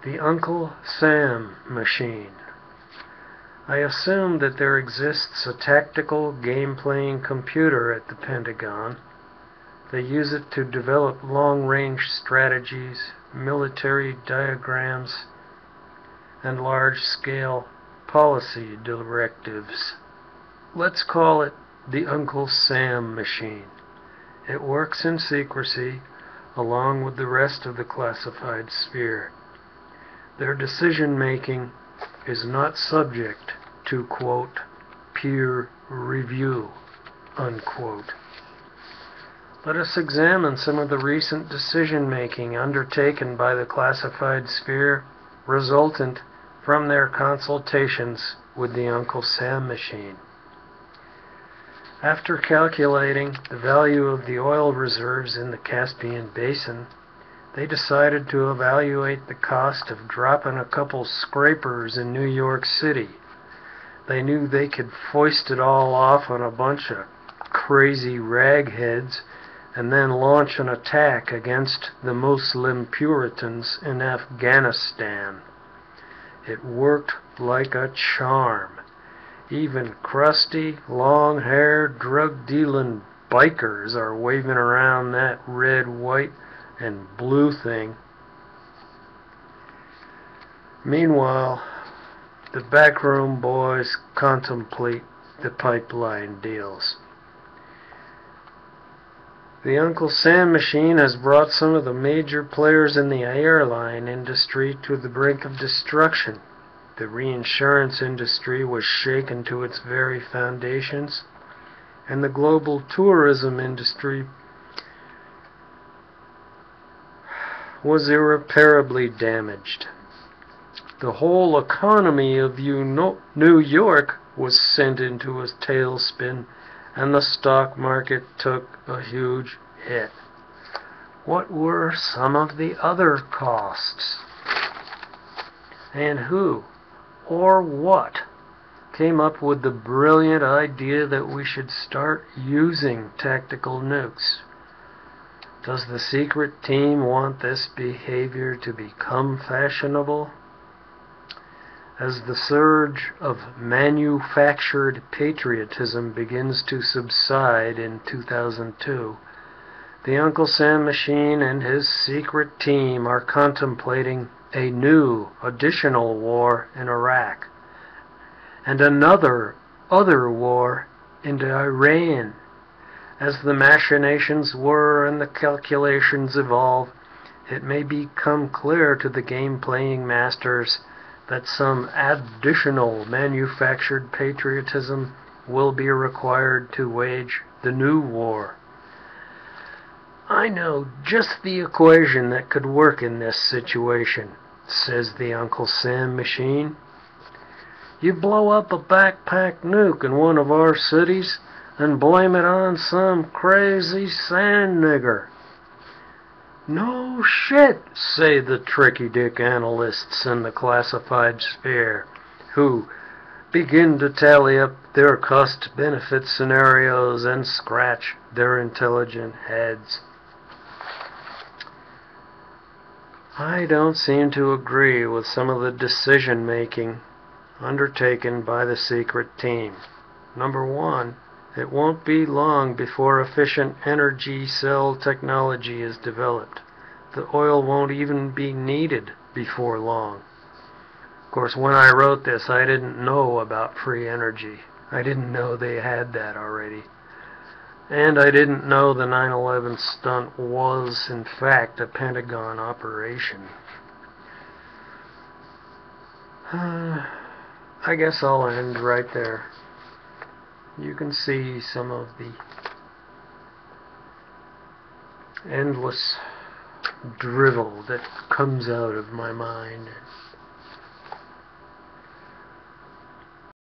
The Uncle Sam machine. I assume that there exists a tactical game-playing computer at the Pentagon. They use it to develop long-range strategies, military diagrams, and large-scale policy directives. Let's call it the Uncle Sam machine. It works in secrecy, along with the rest of the classified sphere. Their decision-making is not subject to, quote, peer review, unquote. Let us examine some of the recent decision-making undertaken by the classified sphere resultant from their consultations with the Uncle Sam machine. After calculating the value of the oil reserves in the Caspian Basin, they decided to evaluate the cost of dropping a couple scrapers in New York City. They knew they could foist it all off on a bunch of crazy ragheads and then launch an attack against the Muslim Puritans in Afghanistan. It worked like a charm. Even crusty, long-haired, drug-dealing bikers are waving around that red, white, and blue thing. Meanwhile, the backroom boys contemplate the pipeline deals. The Uncle Sam machine has brought some of the major players in the airline industry to the brink of destruction. The reinsurance industry was shaken to its very foundations, and the global tourism industry was irreparably damaged. The whole economy of New York was sent into a tailspin, and the stock market took a huge hit. What were some of the other costs? And who, or what, came up with the brilliant idea that we should start using tactical nukes? Does the secret team want this behavior to become fashionable? As the surge of manufactured patriotism begins to subside in 2002, the Uncle Sam machine and his secret team are contemplating a new, additional war in Iraq, and another war in Iran. As the machinations whir and the calculations evolve, it may become clear to the game-playing masters that some additional manufactured patriotism will be required to wage the new war. I know just the equation that could work in this situation, says the Uncle Sam machine. You blow up a backpack nuke in one of our cities and blame it on some crazy sand nigger. No shit, say the tricky-dick analysts in the classified sphere, who begin to tally up their cost-benefit scenarios and scratch their intelligent heads. I don't seem to agree with some of the decision-making undertaken by the secret team. Number one, it won't be long before efficient energy cell technology is developed. The oil won't even be needed before long. Of course, when I wrote this, I didn't know about free energy. I didn't know they had that already. And I didn't know the 9/11 stunt was, in fact, a Pentagon operation. I guess I'll end right there. You can see some of the endless drivel that comes out of my mind.